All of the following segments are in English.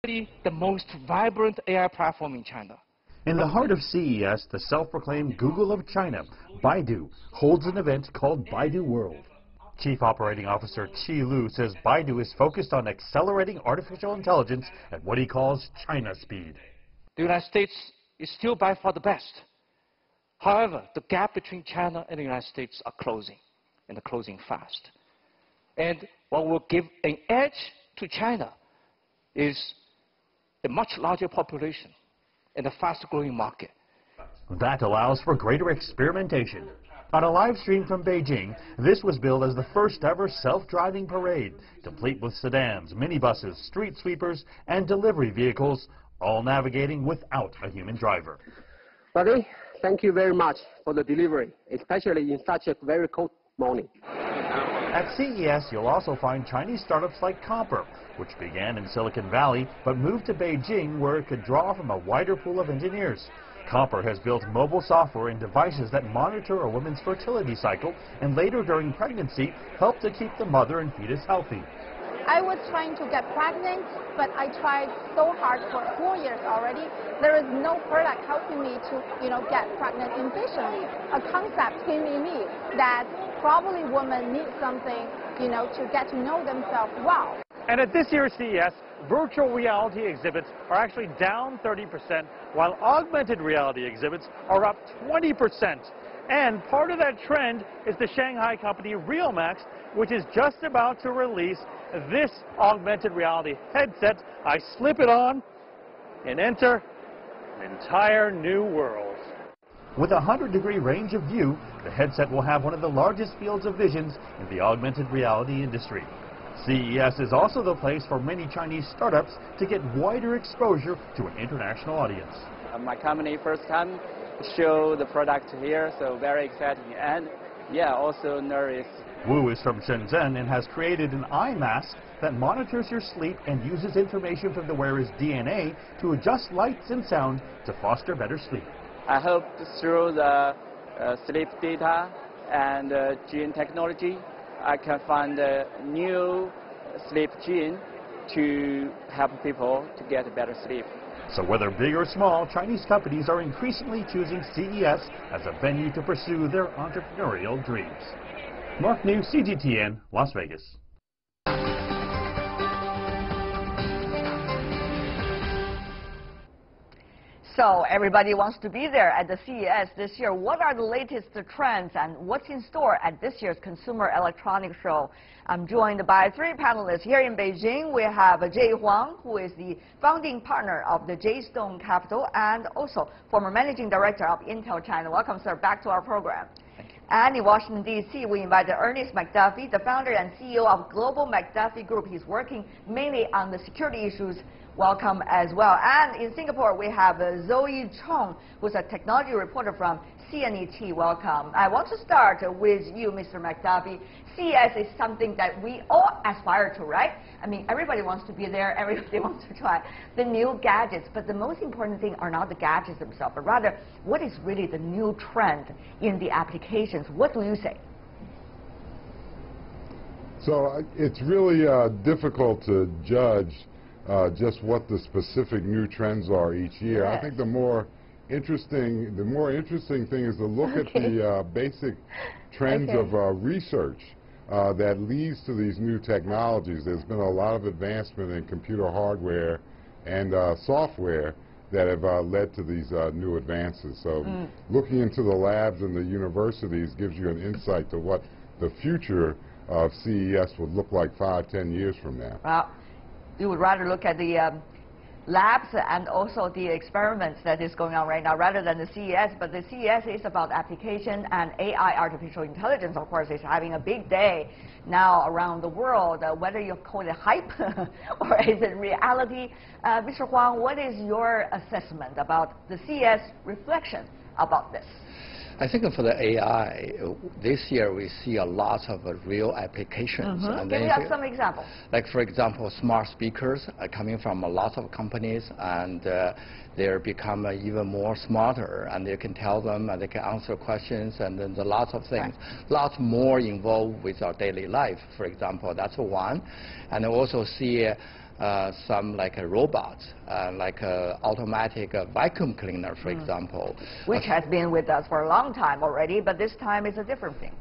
the most vibrant AI platform in China. In the heart of CES, the self-proclaimed Google of China, Baidu, holds an event called Baidu World. Chief Operating Officer Qi Lu says Baidu is focused on accelerating artificial intelligence at what he calls China speed. The United States is still by far the best. However, the gap between China and the United States are closing, and they're closing fast. And what will give an edge to China is a much larger population and a fast-growing market. That allows for greater experimentation. On a live stream from Beijing, this was billed as the first ever self-driving parade, complete with sedans, minibuses, street sweepers, and delivery vehicles, all navigating without a human driver. Buddy, thank you very much for the delivery, especially in such a very cold morning. At CES, you'll also find Chinese startups like Copper, which began in Silicon Valley but moved to Beijing where it could draw from a wider pool of engineers. Copper has built mobile software and devices that monitor a woman's fertility cycle and later during pregnancy help to keep the mother and fetus healthy. I was trying to get pregnant, but I tried so hard for 4 years already. There is no product helping me to, get pregnant efficiently. A concept came in me that probably women need something, to get to know themselves well. And at this year's CES, virtual reality exhibits are actually down 30%, while augmented reality exhibits are up 20%. And part of that trend is the Shanghai company RealMax, which is just about to release this augmented reality headset. I slip it on and enter an entire new world. With a 100-degree range of view, the headset will have one of the largest fields of visions in the augmented reality industry. CES is also the place for many Chinese startups to get wider exposure to an international audience. My company first time show the product here, so very exciting and also nervous. Wu is from Shenzhen and has created an eye mask that monitors your sleep and uses information from the wearer's DNA to adjust lights and sound to foster better sleep. I hope through the sleep data and gene technology, I can find a new sleep gene to help people to get better sleep. So whether big or small, Chinese companies are increasingly choosing CES as a venue to pursue their entrepreneurial dreams. Mark New, CGTN, Las Vegas. So everybody wants to be there at the CES this year. What are the latest trends and what's in store at this year's Consumer Electronics Show? I'm joined by 3 panelists here in Beijing. We have Jay Huang, who is the founding partner of the J-Stone Capital and also former managing director of Intel China. Welcome, sir, back to our program. Thank you. And in Washington, D.C., we invited Ernest McDuffie, the founder and CEO of Global McDuffie Group. He's working mainly on the security issues. Welcome as well. And in Singapore, we have Zoe Chong, who's a technology reporter from CNET. Welcome. I want to start with you, Mr. McDuffie. CES is something that we all aspire to, right? I mean, everybody wants to be there. Everybody wants to try the new gadgets. But the most important thing are not the gadgets themselves, but rather what is really the new trend in the applications. What do you say? So it's really difficult to judge just what the specific new trends are each year. Yes. I think the more interesting thing is to look at the basic trends of research that leads to these new technologies. There's been a lot of advancement in computer hardware and software that have led to these new advances. So looking into the labs and the universities gives you an insight to what the future of CES would look like 5–10 years from now. Well, you would rather look at the labs and also the experiments that is going on right now rather than the CES. But the CES is about application, and AI, artificial intelligence, of course, is having a big day now around the world. Whether you call it hype or is it reality. Mr. Huang, what is your assessment about the CES reflection about this? I think for the AI, this year we see a lot of real applications. And Can we have some examples? Like, for example, smart speakers are coming from a lot of companies, and they're become even more smarter, and they can tell them, and they can answer questions, and then a lot of things, lots more involved with our daily life. For example, that's one. And I also see some like robots, like automatic vacuum cleaner, for example. Which has been with us for a long time already, but this time it's a different thing.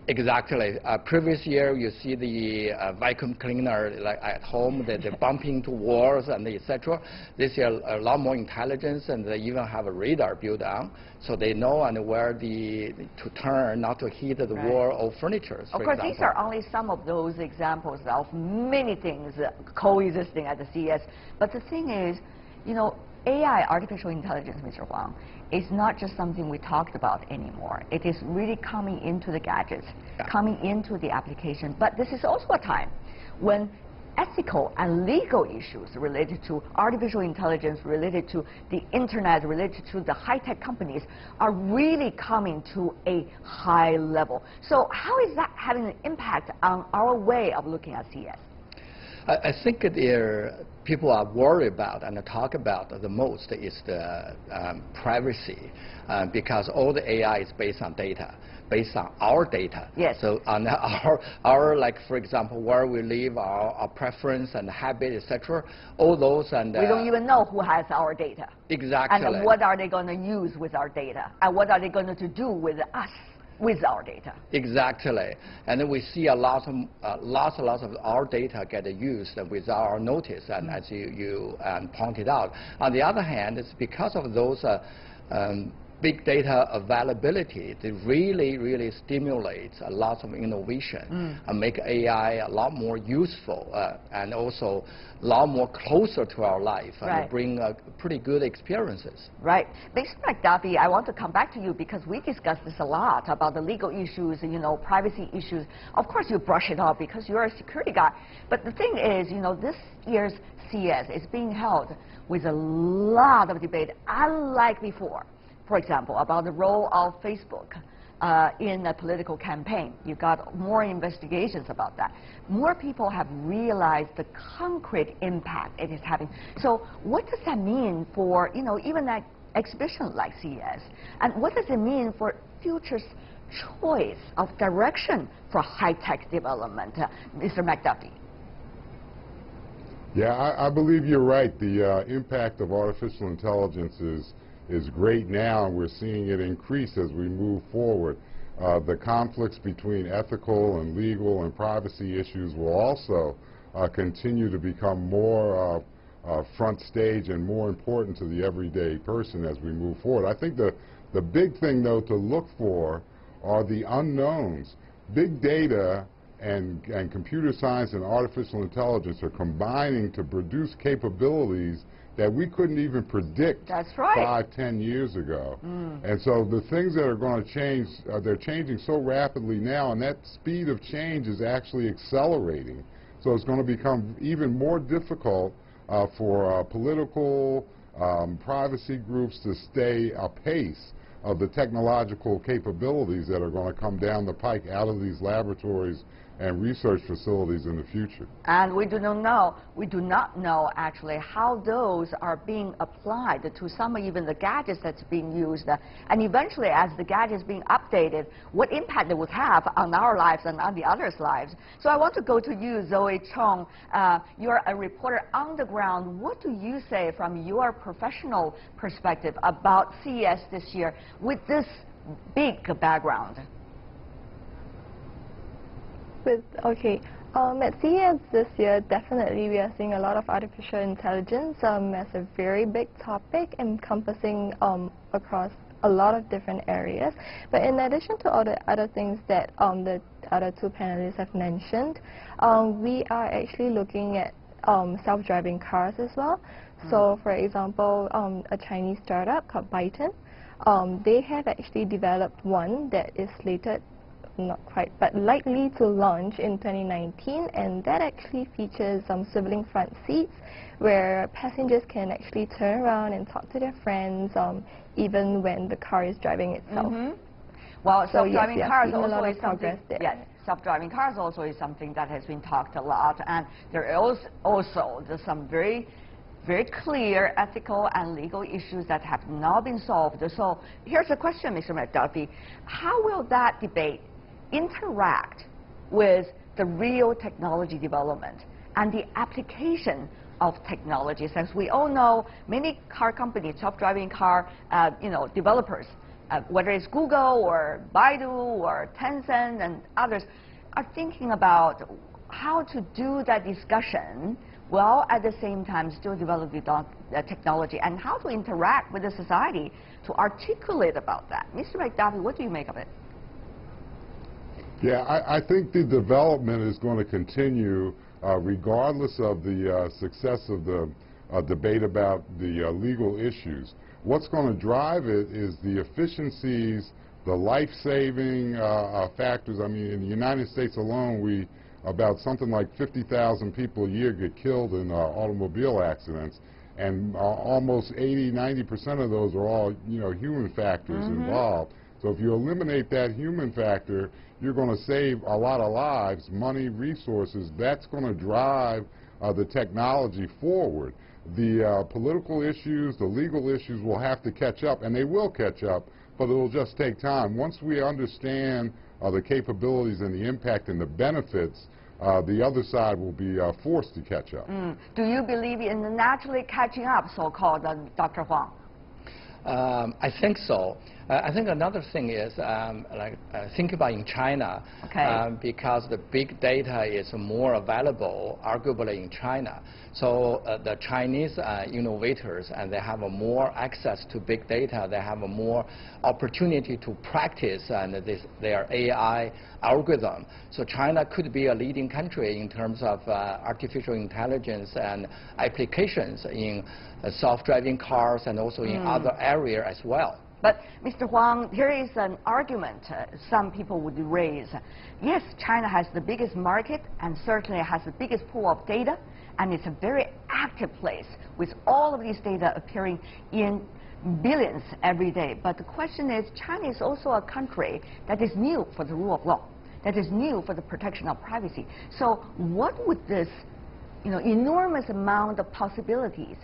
Exactly. Previous year, you see the vacuum cleaner like at home, they're bumping into walls and etc. This year, a lot more intelligence, and they even have a radar built on, so they know and where to turn, not to hit the wall or furniture. Of course, these are only some of those examples of many things coexisting at the CES. But the thing is, you know, AI, artificial intelligence, Mr. Huang, is not just something we talked about anymore. It is really coming into the gadgets, coming into the application. But this is also a time when ethical and legal issues related to artificial intelligence, related to the internet, related to the high-tech companies are really coming to a high level. So how is that having an impact on our way of looking at CES? I think people are worried about and talk about the most is the privacy, because all the AI is based on data, based on our data. Yes. So on our like, for example, where we live, our preference and habit, etc. All those and we don't even know who has our data. Exactly. And what are they going to use with our data, and what are they going to do with us? With our data. Exactly. And then we see a lot of our data get used without our notice, and as you pointed out. On the other hand, it's because of those big data availability that really stimulates a lot of innovation and make AI a lot more useful and also a lot more closer to our life and bring pretty good experiences. Right. Mr. McDuffie, I want to come back to you because we discussed this a lot about the legal issues, you know, privacy issues. Of course, you brush it off because you're a security guy. But the thing is, you know, this year's CES is being held with a lot of debate, unlike before. For example, about the role of Facebook in a political campaign. You got more investigations about that. More people have realized the concrete impact it is having. So what does that mean for, you know, even that exhibition like CES? And what does it mean for future's choice of direction for high-tech development? Mr. McDuffie. Yeah, I believe you're right. The impact of artificial intelligence is great now, and we're seeing it increase as we move forward. The conflicts between ethical and legal and privacy issues will also continue to become more front stage and more important to the everyday person as we move forward. I think the big thing, though, to look for are the unknowns. Big data and computer science and artificial intelligence are combining to produce capabilities that we couldn't even predict 5-10 years ago. And so the things that are going to change, they're changing so rapidly now, and that speed of change is actually accelerating. So it's going to become even more difficult for political privacy groups to stay apace of the technological capabilities that are going to come down the pike out of these laboratories and research facilities in the future. And we do not know actually how those are being applied to some even the gadgets that's being used, and eventually as the gadgets being updated, what impact it would have on our lives and on the others' lives. So I want to go to you, Zoe Chong. You're a reporter on the ground. What do you say from your professional perspective about CES this year with this big background? At CES this year, definitely we are seeing a lot of artificial intelligence as a very big topic encompassing across a lot of different areas. But in addition to all the other things that the other two panelists have mentioned, we are actually looking at self-driving cars as well. So for example, a Chinese startup called Byton, they have actually developed one that is slated, not quite, but likely to launch in 2019, and that actually features swiveling front seats where passengers can actually turn around and talk to their friends even when the car is driving itself. Well, self-driving cars also is something. Yes, self-driving cars also is something that has been talked a lot, and there is also some very clear ethical and legal issues that have not been solved. So here's a question, Mr. McDuffie. How will that debate interact with the real technology development and the application of technologies. As we all know, many car companies, self-driving car developers, whether it's Google or Baidu or Tencent and others, are thinking about how to do that discussion while at the same time still develop the technology, and how to interact with the society to articulate about that. Mr. McDuffie, what do you make of it? Yeah, I think the development is going to continue regardless of the success of the debate about the legal issues. What's going to drive it is the efficiencies, the life-saving factors. I mean, in the United States alone, about something like 50,000 people a year get killed in automobile accidents, and almost 80–90% of those are all human factors involved. So if you eliminate that human factor, you're going to save a lot of lives, money, resources. That's going to drive the technology forward. The political issues, the legal issues will have to catch up, and they will catch up, but it will just take time. Once we understand the capabilities and the impact and the benefits, the other side will be forced to catch up. Do you believe in the naturally catching up, so-called, Dr. Huang? I think so. I think another thing is, think about in China, because the big data is more available, arguably in China. So the Chinese innovators, and they have more access to big data, they have more opportunity to practice their AI algorithm. So China could be a leading country in terms of artificial intelligence and applications in self-driving cars and also in other areas as well. But Mr. Huang, here is an argument some people would raise. Yes, China has the biggest market and certainly has the biggest pool of data, and it's a very active place with all of these data appearing in billions every day. But the question is, China is also a country that is new for the rule of law, that is new for the protection of privacy. So what would this enormous amount of possibilities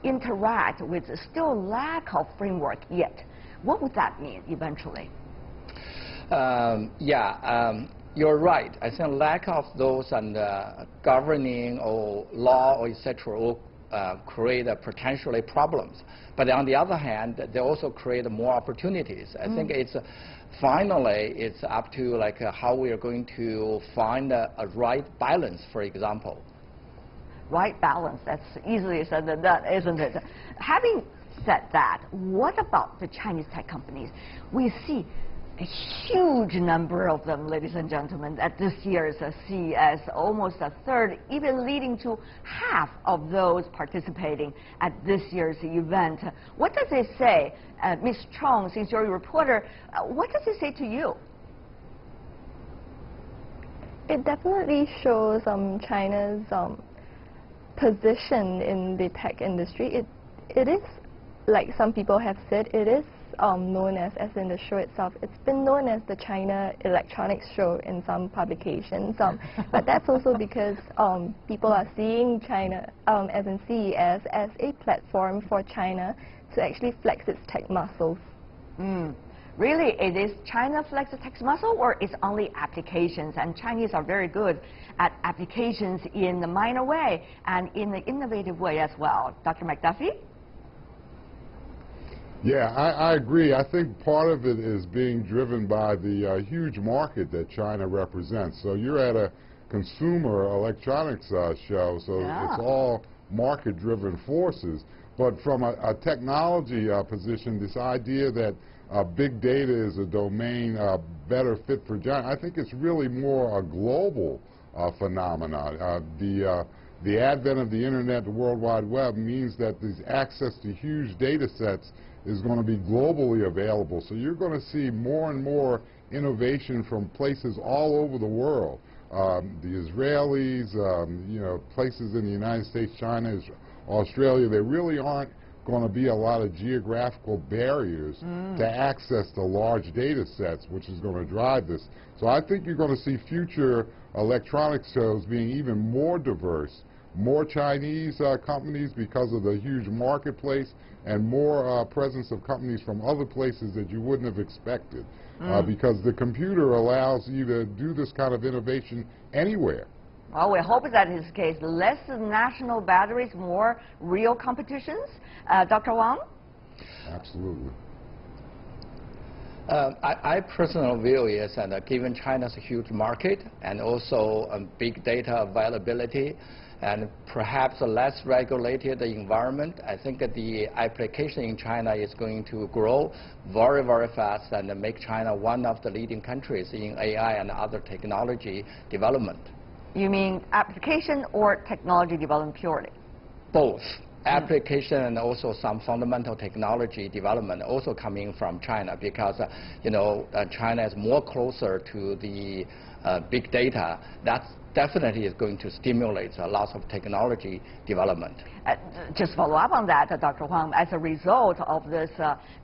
interact with still lack of framework yet? What would that mean eventually? You're right. I think lack of those governing or law or etc. will create potentially problems. But on the other hand, they also create more opportunities. I think finally it's up to how we are going to find a right balance, for example. Right balance, that's easily said than done, isn't it? Having said that, what about the Chinese tech companies? We see a huge number of them, ladies and gentlemen, at this year's CES, almost a third, even leading to half of those participating at this year's event. What does it say, Ms. Chong, since you're a reporter, what does it say to you? It definitely shows China's position in the tech industry. It is, like some people have said, it is known as in the show itself, it's been known as the China Electronics Show in some publications. But that's also because people are seeing China, as in CES, as a platform for China to actually flex its tech muscles. Really, it is China flex the tech muscle, or it's only applications? And Chinese are very good at applications in the minor way and in the innovative way as well. Dr. McDuffie? Yeah, I agree. I think part of it is being driven by the huge market that China represents. So you're at a consumer electronics show, so it's all market-driven forces. But from a technology position, this idea that big data is a domain better fit for China, I think it's really more a global phenomenon. The advent of the Internet, the World Wide Web, means that this access to huge data sets is going to be globally available. So you're going to see more and more innovation from places all over the world. The Israelis, places in the United States, China, Australia, there really aren't going to be a lot of geographical barriers to access the large data sets, which is going to drive this. So I think you're going to see future electronics shows being even more diverse, more Chinese companies because of the huge marketplace, and more presence of companies from other places that you wouldn't have expected. Because the computer allows you to do this kind of innovation anywhere. Well, we hope that is the case. Less national batteries, more real competitions. Dr. Wang? Absolutely. I personal view is that given China's huge market and also big data availability and perhaps a less regulated environment, I think that the application in China is going to grow very, very fast and make China one of the leading countries in AI and other technology development. You mean application or technology development purely? Both. Application and also some fundamental technology development also coming from China because, China is more closer to the big data. That's definitely is going to stimulate a lot of technology development. Just follow up on that, Dr. Huang. As a result of this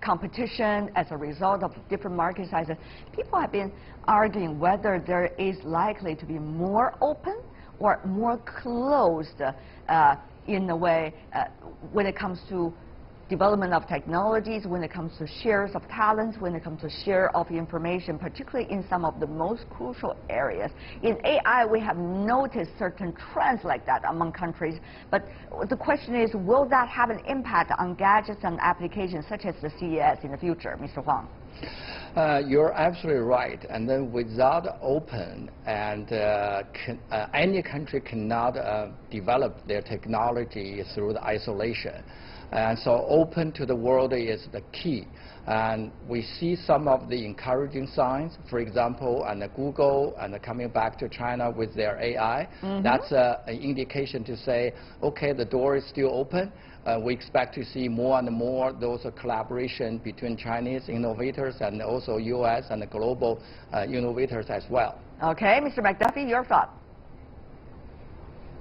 competition, as a result of different market sizes, people have been arguing whether there is likely to be more open or more closed in a way when it comes to development of technologies, when it comes to shares of talents, when it comes to share of information, particularly in some of the most crucial areas. In AI, we have noticed certain trends like that among countries, but the question is, will that have an impact on gadgets and applications such as the CES in the future, Mr. Huang? You're absolutely right. And then without open and any country cannot develop their technology through the isolation. And so open to the world is the key. And we see some of the encouraging signs, for example, and Google and coming back to China with their AI. That's an indication to say, okay, the door is still open. We expect to see more and more those collaboration between Chinese innovators and also U.S. and global innovators as well. Okay, Mr. McDuffie, your thought?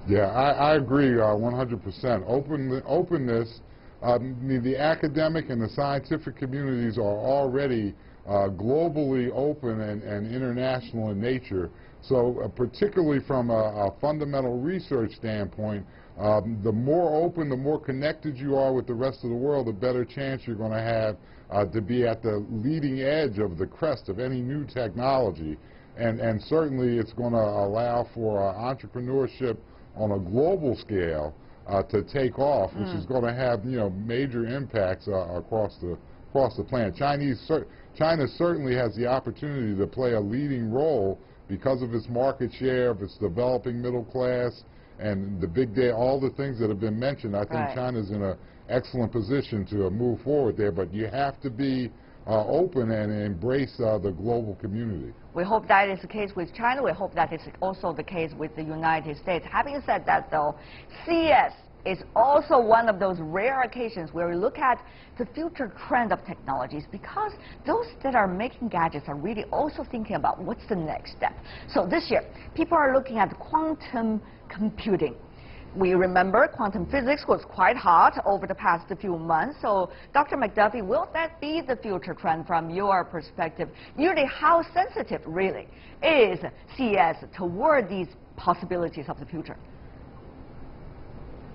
Yeah, I agree 100%. Openness, the academic and the scientific communities are already globally open and international in nature. So particularly from a fundamental research standpoint, the more open, the more connected you are with the rest of the world, the better chance you're going to have to be at the leading edge of the crest of any new technology. And certainly it's going to allow for entrepreneurship on a global scale to take off, which is going to have major impacts across the planet. China certainly has the opportunity to play a leading role because of its market share, of its developing middle class, and the big data, all the things that have been mentioned. I think China's in an excellent position to move forward there, but you have to be open and embrace the global community. We hope that is the case with China. We hope that is also the case with the United States. Having said that, though, CES is also one of those rare occasions where we look at the future trend of technologies, because those that are making gadgets are really also thinking about what's the next step. So this year, people are looking at quantum computing. We remember quantum physics was quite hot over the past few months. So, Dr. McDuffie, will that be the future trend from your perspective? Usually, how sensitive really is CES toward these possibilities of the future?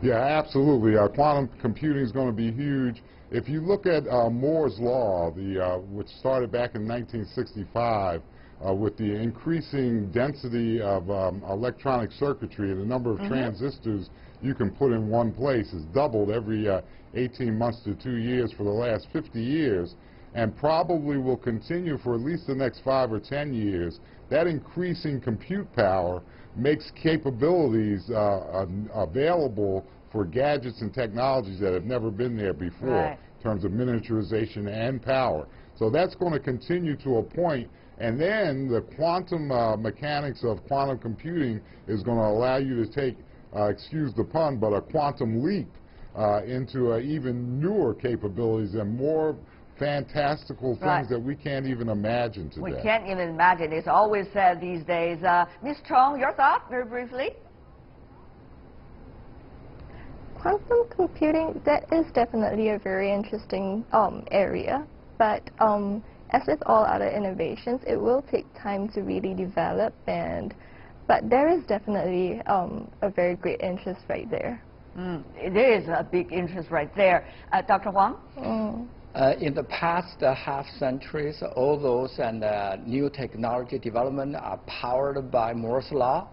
Yeah, absolutely. Quantum computing is going to be huge. If you look at Moore's law, which started back in 1965, with the increasing density of electronic circuitry, the number of transistors you can put in one place has doubled every 18 months to 2 years for the last 50 years, and probably will continue for at least the next 5 or 10 years. That increasing compute power makes capabilities available for gadgets and technologies that have never been there before, in terms of miniaturization and power. So that's going to continue to a point. And then the quantum mechanics of quantum computing is going to allow you to take, excuse the pun, but a quantum leap into even newer capabilities and more fantastical things that we can't even imagine today. We can't even imagine. It's always said these days. Ms. Chong, your thought, very briefly? Quantum computing, that is definitely a very interesting area, but as with all other innovations, it will take time to really develop, but there is definitely a very great interest right there. There is a big interest right there. Dr. Huang? In the past half centuries, all those and new technology development are powered by Moore's law.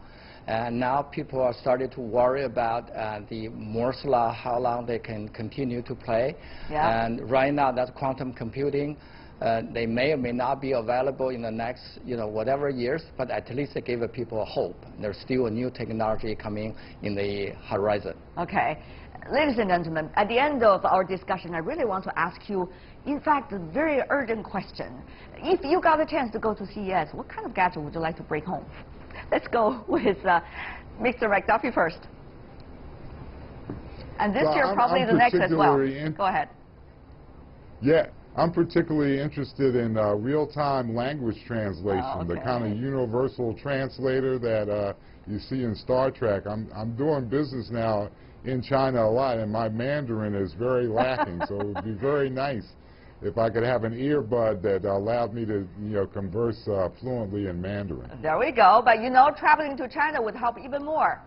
And now people are starting to worry about the Moore's law, how long they can continue to play. Yeah. And right now, that's quantum computing. They may or may not be available in the next, whatever years, but at least they give people hope. There's still a new technology coming in the horizon. Okay. Ladies and gentlemen, at the end of our discussion, I really want to ask you, in fact, a very urgent question. If you got a chance to go to CES, what kind of gadget would you like to bring home? Let's go with Mr. McDuffie first. And this year, probably the next as well. Go ahead. Yeah, I'm particularly interested in real-time language translation, the kind of universal translator that you see in Star Trek. I'm doing business now in China a lot, and my Mandarin is very lacking, so it would be very nice if I could have an earbud that allowed me to, converse fluently in Mandarin. There we go. But traveling to China would help even more.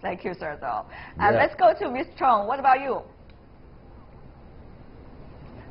Thank you, sir. So, let's go to Ms. Chong. What about you?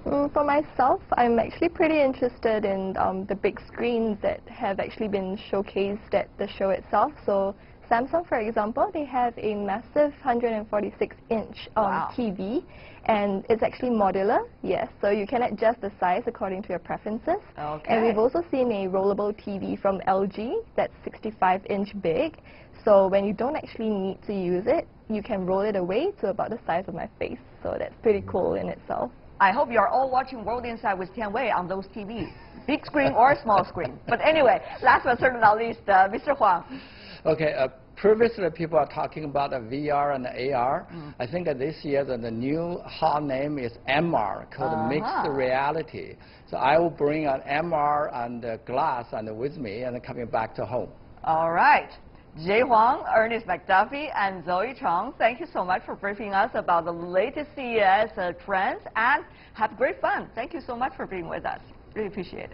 For myself, I'm actually pretty interested in the big screens that have actually been showcased at the show itself. So Samsung, for example, they have a massive 146-inch TV, and it's actually modular, yes, so you can adjust the size according to your preferences. Okay. And we've also seen a rollable TV from LG that's 65-inch big, so when you don't actually need to use it, you can roll it away to about the size of my face, so that's pretty cool in itself. I hope you're all watching World Inside with Tian Wei on those TVs, big screen or small screen. But anyway, last but certainly not least, Mr. Huang. Okay, previously people are talking about VR and AR. I think that this year the new hot name is MR, called mixed reality. So I will bring an MR and glass and with me and coming back to home. All right. Jay Huang, Ernest McDuffie, and Zoe Chong, thank you so much for briefing us about the latest CES trends, and have great fun. Thank you so much for being with us. Really appreciate it.